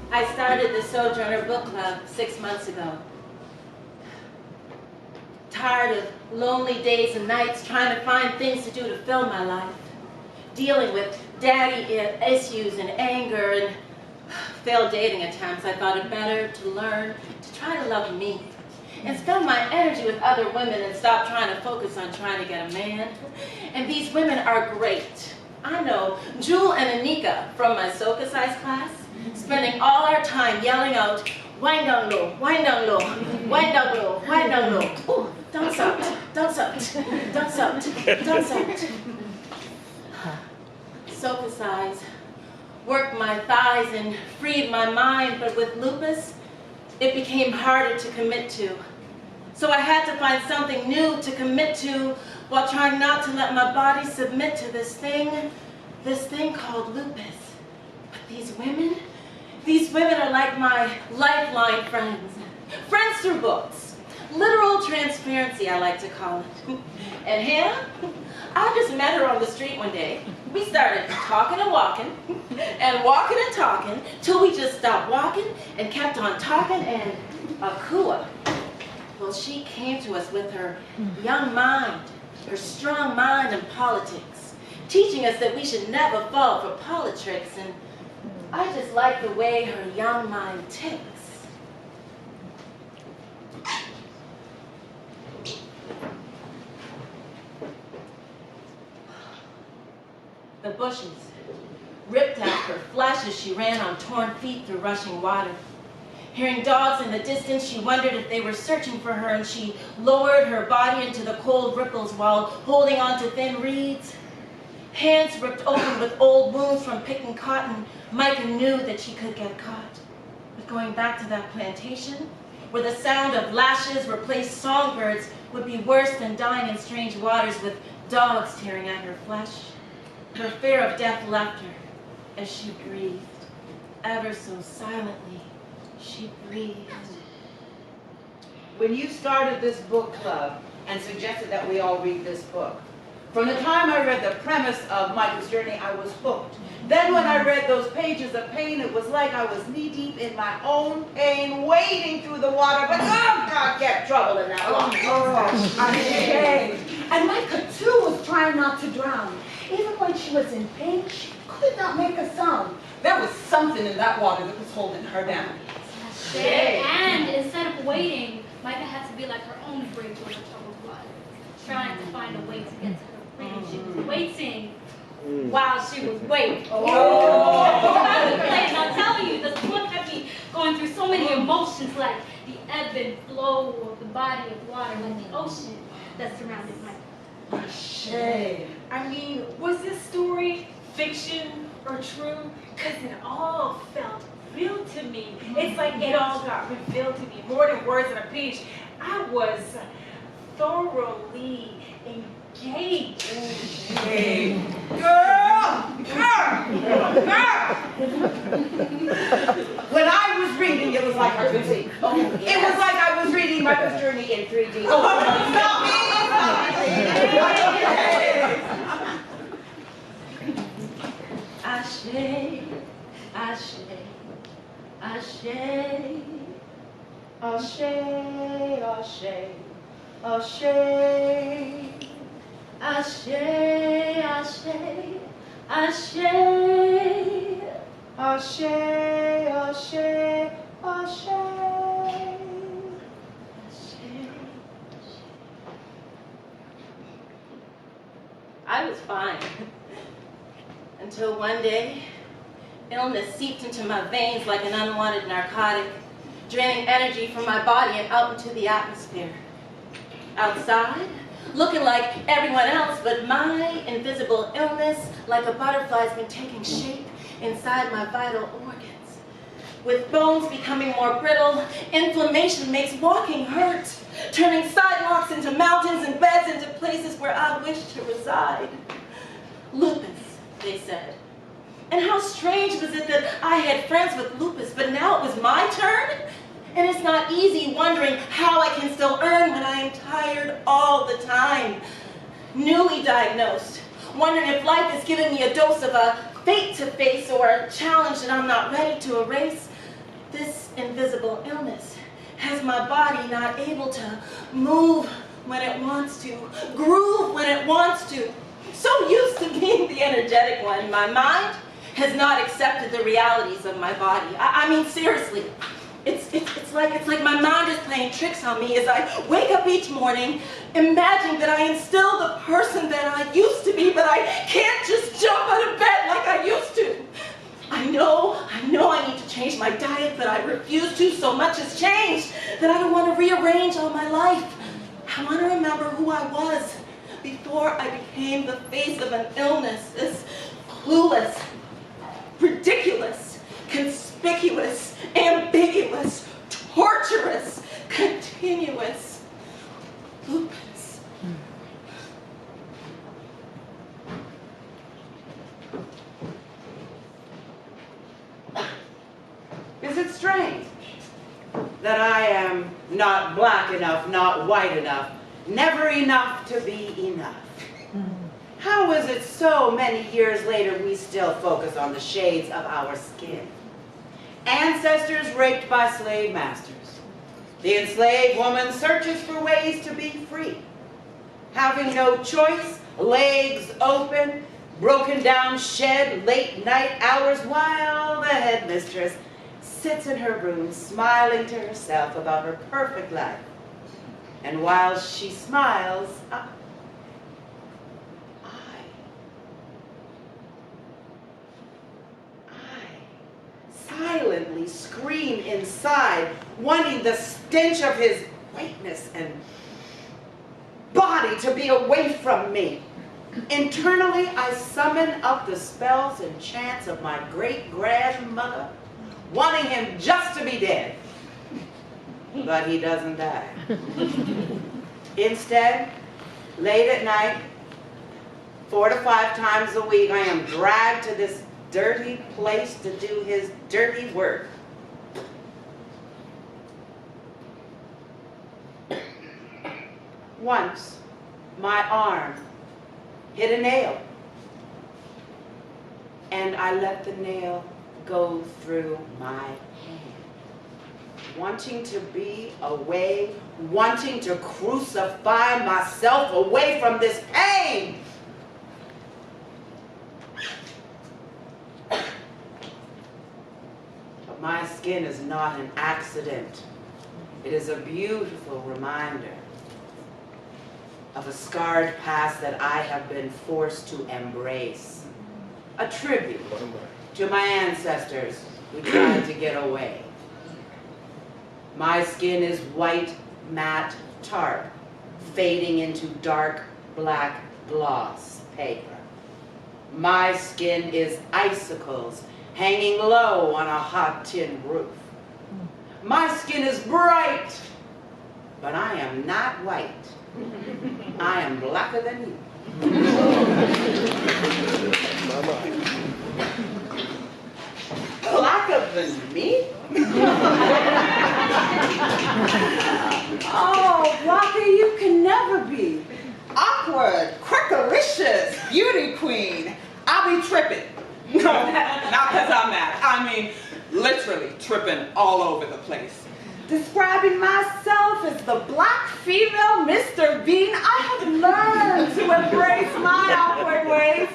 I started the Sojourner Book Club 6 months ago. Tired of lonely days and nights trying to find things to do to fill my life. Dealing with daddy issues and anger and failed dating attempts, I thought it better to learn to try to love me and spend my energy with other women and stop trying to focus on trying to get a man. And these women are great. I know Jewel and Anika from my soca size class, spending all our time yelling out, wind down low, wind down low, wind down low, wind down low. Ooh, dance out, dance out, dance out, dance out. Soca size worked my thighs and freed my mind, but with lupus, it became harder to commit to. So I had to find something new to commit to while trying not to let my body submit to this thing called lupus. But these women are like my lifeline friends. Friends through books. Literal transparency, I like to call it. And Hannah, I just met her on the street one day. We started talking and walking talking, till we just stopped walking and kept on talking, and Akua, well, she came to us with her young mind, her strong mind in politics, teaching us that we should never fall for politics, and I just like the way her young mind ticks. The bushes ripped at her flesh as she ran on torn feet through rushing water. Hearing dogs in the distance, she wondered if they were searching for her, and she lowered her body into the cold ripples while holding on to thin reeds. Hands ripped open with old wounds from picking cotton, Micah knew that she could get caught. But going back to that plantation, where the sound of lashes replaced songbirds, would be worse than dying in strange waters with dogs tearing at her flesh. Her fear of death left her as she breathed. Ever so silently, she breathed. When you started this book club and suggested that we all read this book, from the time I read the premise of Michael's journey, I was hooked. Then when I read those pages of pain, it was like I was knee-deep in my own pain, wading through the water, but oh, God, get trouble in that water. Oh, I'm ashamed. And Micah, too, was trying not to drown. Even when she was in pain, she could not make a sound. There was something in that water that was holding her down. And instead of waiting, Micah had to be like her own bridge over troubled water, trying to find a way to get to her freedom. She was waiting while she was waiting. And I'll tell you, this book had me going through so many emotions, like the ebb and flow of the body of water, like the ocean that surrounded Micah. I mean, was this story fiction or true? Because it all felt real to me. It's like it all got revealed to me, more than words on a page. I was thoroughly engaged. Girl! When I was reading, it was like I could see. It was like I was reading Michael's journey in 3D. Stop me! Ashe, ashe, ashe, ashe, ashe, ashe, ashe, ashe, ashe, ashe, ashe, ashe, I was fine. Until one day, illness seeped into my veins like an unwanted narcotic, draining energy from my body and out into the atmosphere. Outside, looking like everyone else, but my invisible illness, like a butterfly's been taking shape inside my vital organs. With bones becoming more brittle, inflammation makes walking hurt, turning sidewalks into mountains and beds into places where I wish to reside. Lupus, they said. And how strange was it that I had friends with lupus, but now it was my turn? And it's not easy wondering how I can still earn when I am tired all the time. Newly diagnosed, wondering if life is giving me a dose of a fate to face or a challenge that I'm not ready to erase. This invisible illness has my body not able to move when it wants to, groove when it wants to. So used to being the energetic one, my mind has not accepted the realities of my body. I mean, seriously, it's like my mind is playing tricks on me as I wake up each morning, imagining that I am still the person that I used to be, but I can't just jump out of bed like I used to. I know I need to change my diet, but I refuse to. So much has changed that I don't want to rearrange all my life. I want to remember who I was before I became the face of an illness, this clueless, ridiculous, conspicuous, ambiguous, torturous, continuous lupus. Is it strange that I am not black enough, not white enough, never enough to be enough? How is it so many years later we still focus on the shades of our skin? Ancestors raped by slave masters. The enslaved woman searches for ways to be free. Having no choice, legs open, broken down shed, late night hours, while the headmistress sits in her room smiling to herself about her perfect life. And while she smiles, I silently scream inside, wanting the stench of his whiteness and body to be away from me. Internally, I summon up the spells and chants of my great-grandmother, wanting him just to be dead. But he doesn't die. Instead, late at night, 4 to 5 times a week, I am dragged to this dirty place to do his dirty work. Once, my arm hit a nail, and I let the nail go through my hand, wanting to be away, wanting to crucify myself away from this pain. But my skin is not an accident. It is a beautiful reminder of a scarred past that I have been forced to embrace. A tribute to my ancestors who tried to get away. My skin is white, matte tarp, fading into dark black gloss paper. My skin is icicles hanging low on a hot tin roof. My skin is bright, but I am not white. I am blacker than you. Blacker than me? Oh, blacker you can never be. Awkward, quirkalicious, beauty queen. I'll be tripping. No, not because I'm mad. I mean, literally tripping all over the place. Describing myself as the black female Mr. Bean, I have learned to embrace my awkward ways.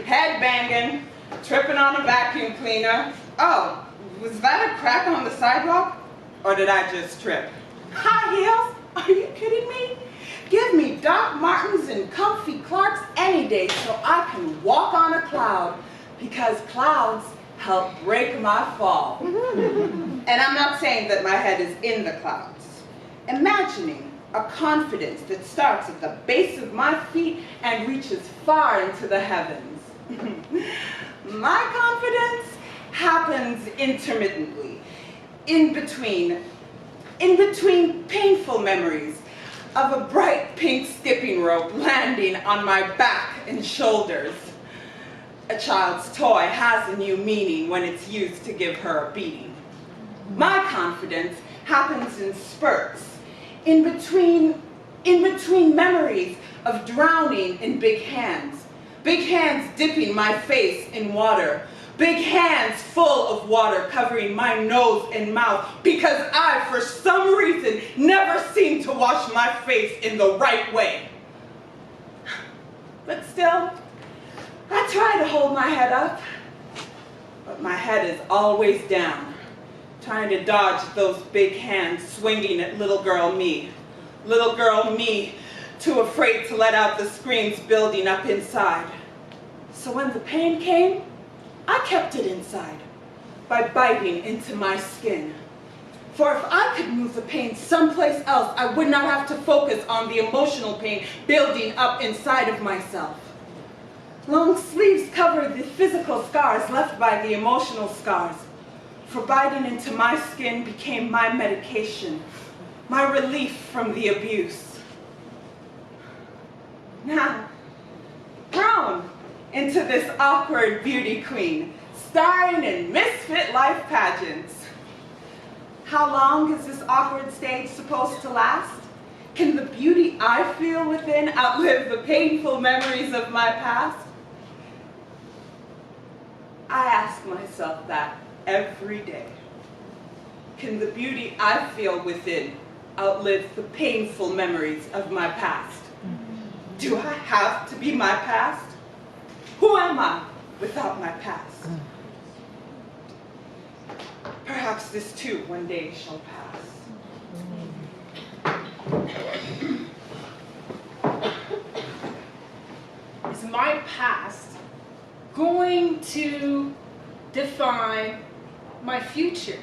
Headbanging, tripping on a vacuum cleaner. Oh, was that a crack on the sidewalk? Or did I just trip? High heels? Are you kidding me? Give me Doc Martens and comfy Clarks any day so I can walk on a cloud, because clouds help break my fall. And I'm not saying that my head is in the clouds. Imagining a confidence that starts at the base of my feet and reaches far into the heavens. My confidence happens intermittently, in between painful memories of a bright pink skipping rope landing on my back and shoulders. A child's toy has a new meaning when it's used to give her a beating. My confidence happens in spurts, in between memories of drowning in big hands dipping my face in water, big hands full of water covering my nose and mouth because I, for some reason, never seem to wash my face in the right way. But still, I try to hold my head up, but my head is always down, trying to dodge those big hands swinging at little girl me too afraid to let out the screams building up inside. So when the pain came, I kept it inside by biting into my skin. For if I could move the pain someplace else, I would not have to focus on the emotional pain building up inside of myself. Long sleeves cover the physical scars left by the emotional scars. For biting into my skin became my medication, my relief from the abuse. Now, grown into this awkward beauty queen, starring in misfit life pageants. How long is this awkward stage supposed to last? Can the beauty I feel within outlive the painful memories of my past? I ask myself that every day. Can the beauty I feel within outlive the painful memories of my past? Do I have to be my past? Who am I without my past? Perhaps this too one day shall pass. Is my past going to define my future?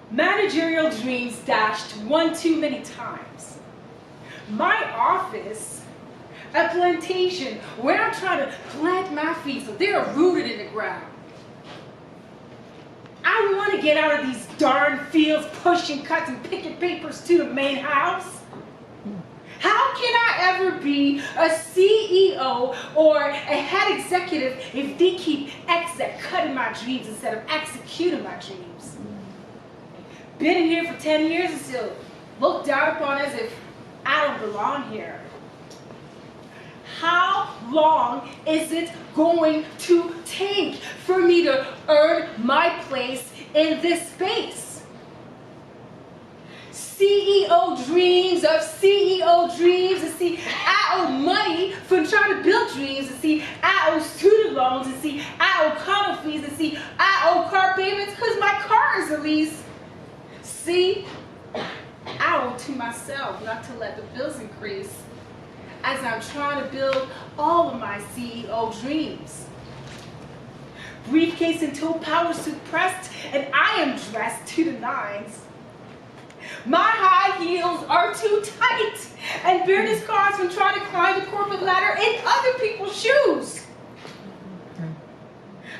Managerial dreams dashed one too many times. My office, a plantation where I'm trying to plant my feet so they're rooted in the ground. I want to get out of these darn fields, pushing cuts and picking papers to the main house. How can I ever be a CEO or a head executive if they keep cutting my dreams instead of executing my dreams? Been in here for 10 years and still looked down upon as if I don't belong here. How long is it going to take for me to earn my place in this space? CEO dreams of CEO dreams, and see, I owe money for trying to build dreams, and see, I owe student loans, and see, I owe condo fees, and see, I owe car payments because my car is a lease. See, I owe to myself not to let the bills increase as I'm trying to build all of my CEO dreams. Briefcase and toe power suit pressed, and I am dressed to the nines. My high heels are too tight, and bear scars from trying to climb the corporate ladder in other people's shoes.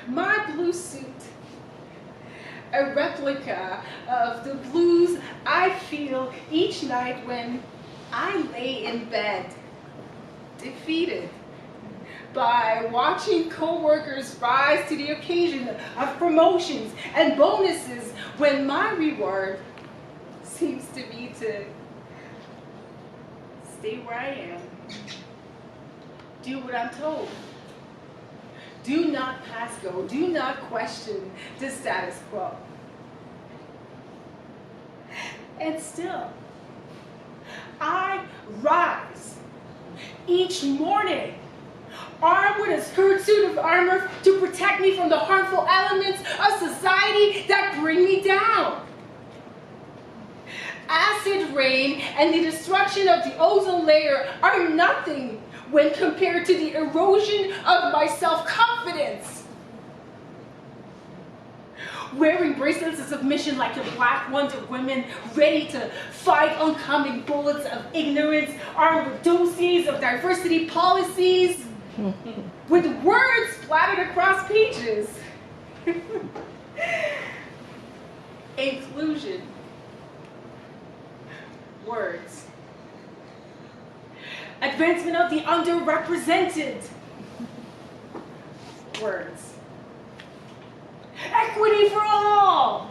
My blue suit, a replica of the blues I feel each night when I lay in bed, defeated by watching co-workers rise to the occasion of promotions and bonuses when my reward seems to be to stay where I am, do what I'm told. Do not pass go, do not question the status quo. And still, I rise each morning armed with a skirt suit of armor to protect me from the harmful elements of society that bring me down. Acid rain and the destruction of the ozone layer are nothing when compared to the erosion of my self-confidence. Wearing bracelets of submission like the Black Wonder Women, ready to fight oncoming bullets of ignorance, armed with dossiers of diversity policies, with words splattered across pages. Inclusion. Words. Advancement of the underrepresented. Words. Equity for all.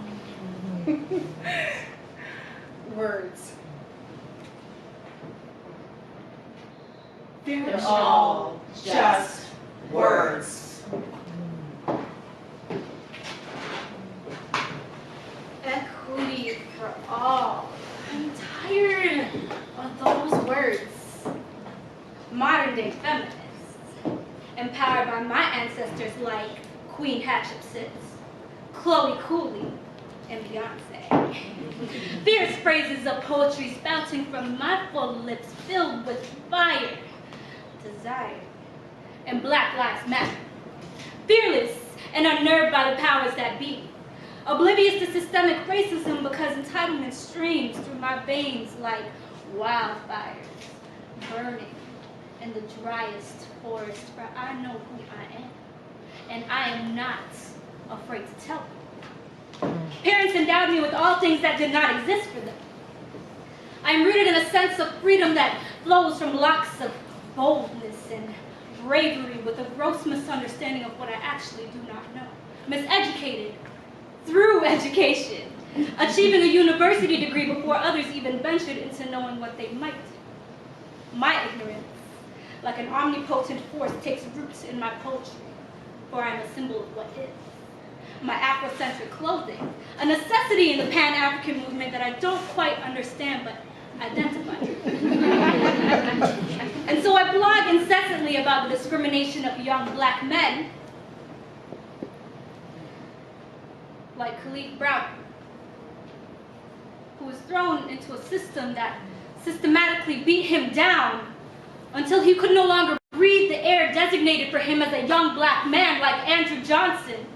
Words. They're all just words. Equity for all. I'm tired of those words. Modern day feminists, empowered by my ancestors like Queen Hatshepsut, Chloe Cooley, and Beyonce. Fierce phrases of poetry spouting from my full lips filled with fire, desire, and Black Lives Matter. Fearless and unnerved by the powers that be. Oblivious to systemic racism because entitlement streams through my veins like wildfires, burning in the driest forest, for I know who I am, and I am not afraid to tell them. Parents endowed me with all things that did not exist for them. I am rooted in a sense of freedom that flows from locks of boldness and bravery with a gross misunderstanding of what I actually do not know. Miseducated through education, achieving a university degree before others even ventured into knowing what they might do. My ignorance, like an omnipotent force, takes roots in my poetry, for I am a symbol of what is. My Afrocentric clothing, a necessity in the Pan-African movement that I don't quite understand but identify with. And so I blog incessantly about the discrimination of young Black men, like Khalif Brown, who was thrown into a system that systematically beat him down until he could no longer breathe the air designated for him as a young Black man, like Andrew Johnson,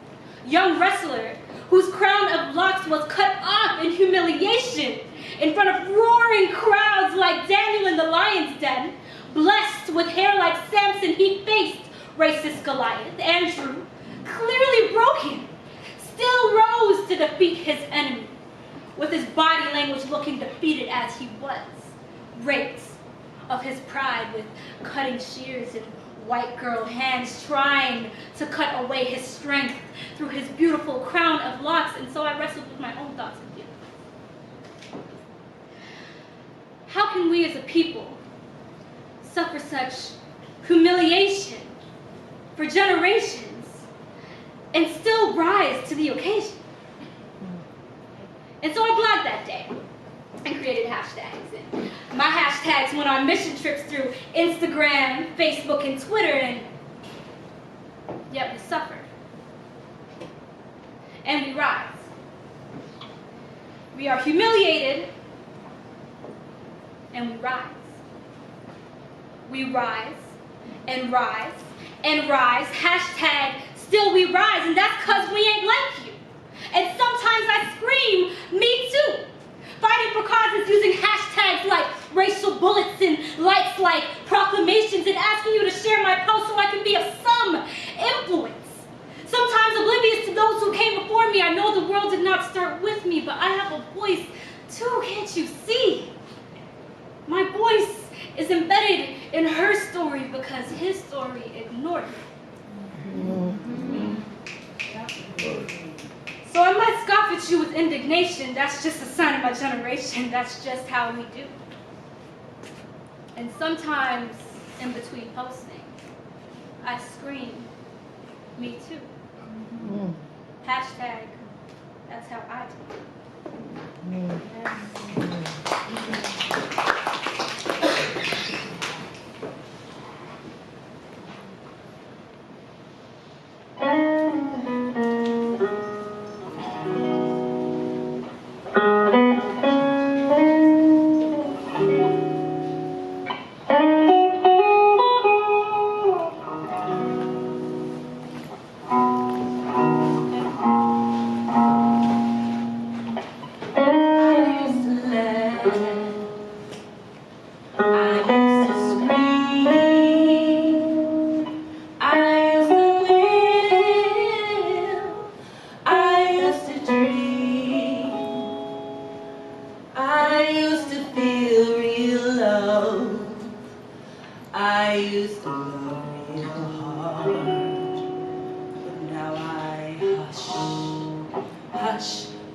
young wrestler whose crown of locks was cut off in humiliation in front of roaring crowds like Daniel in the lion's den. Blessed with hair like Samson, he faced racist Goliath. Andrew, clearly broken, still rose to defeat his enemy, with his body language looking defeated as he was, raped of his pride with cutting shears and white girl hands trying to cut away his strength through his beautiful crown of locks. And so I wrestled with my own thoughts with you. How can we as a people suffer such humiliation for generations and still rise to the occasion? And so I blogged that day and created hashtags. And my hashtags went on mission trips through Instagram, Facebook, and Twitter, and yet we suffered. And we rise. We are humiliated, and we rise. We rise, and rise, and rise. Hashtag still we rise, and that's because we ain't like you. And sometimes I scream, me too. Fighting for causes using hashtags like racial bullets and likes like proclamations and asking you to share my post so I can be of some influence. Sometimes oblivious to those who came before me. I know the world did not start with me, but I have a voice too, can't you see? My voice is embedded in her story because his story ignored me. So I might scoff at you with indignation. That's just a sign of my generation. That's just how we do. And sometimes, in between posting, I scream, me too. Hashtag, that's how I do. I used to let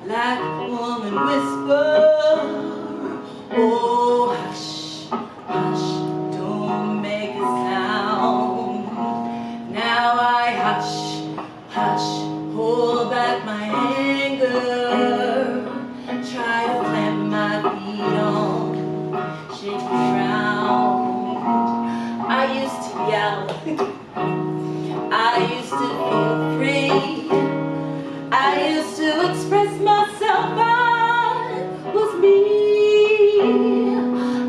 Black woman whisper, oh hush, hush, don't make a sound. Now I hush, hush, hold back my anger, try to plant my feet on shaky ground. I used to yell, I used to feel free, I used to express myself, I was me.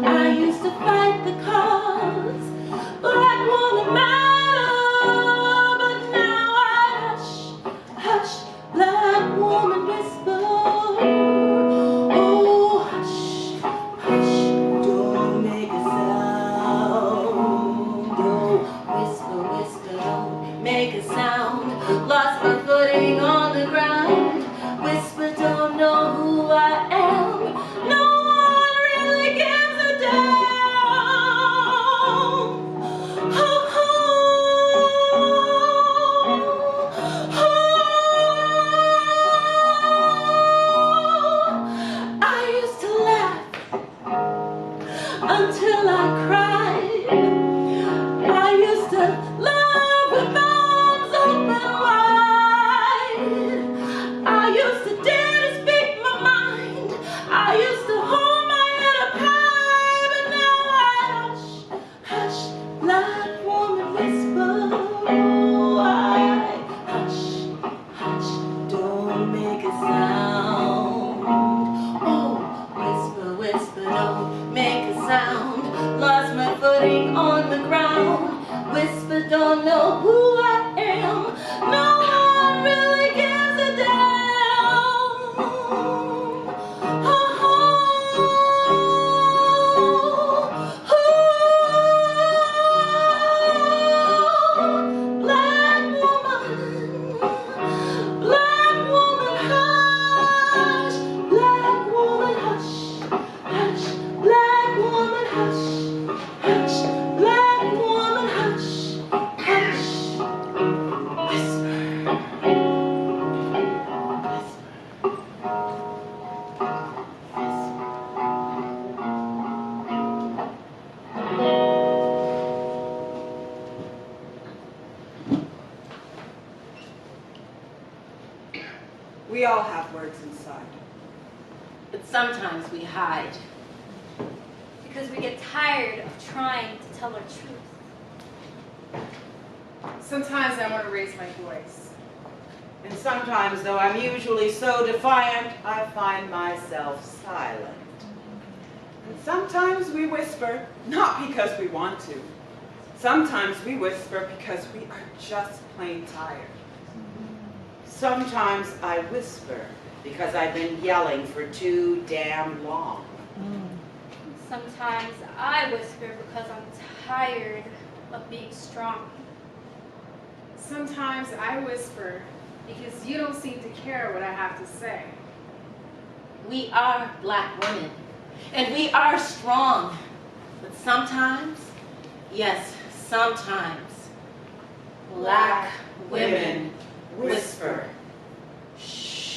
I used to fight the cause, black woman matter, but now I hush, hush, black woman whisper, oh hush, hush, don't make a sound, oh whisper, whisper, don't make a sound, lost my footing on the ground, whisper, don't know who I am, no one really gives a damn. Oh, oh, oh. I used to laugh until I cried. I used to love with arms open wide. I used to dare to speak my mind. I used to hold my head up high, but now I hush, hush, black woman whisper. Oh, I hush, hush, don't make a sound. Oh, whisper, whisper, don't make a sound. Lost my footing on the ground. Whisper, don't know who I am. No one really gives a damn. Oh, oh, oh, black woman, hush, black woman, hush, hush, black woman, hush, hush, black woman, hush, hush, whisper, We all have words inside. but sometimes we hide. Because we get tired of trying to tell our truth. Sometimes I want to raise my voice. And sometimes, though I'm usually so defiant, I find myself silent. And sometimes we whisper, not because we want to. Sometimes we whisper because we are just plain tired. Sometimes I whisper because I've been yelling for too damn long. Sometimes I whisper because I'm tired of being strong. Sometimes I whisper because you don't seem to care what I have to say. We are black women, and we are strong. But sometimes, yes, sometimes, black women whisper. Shh.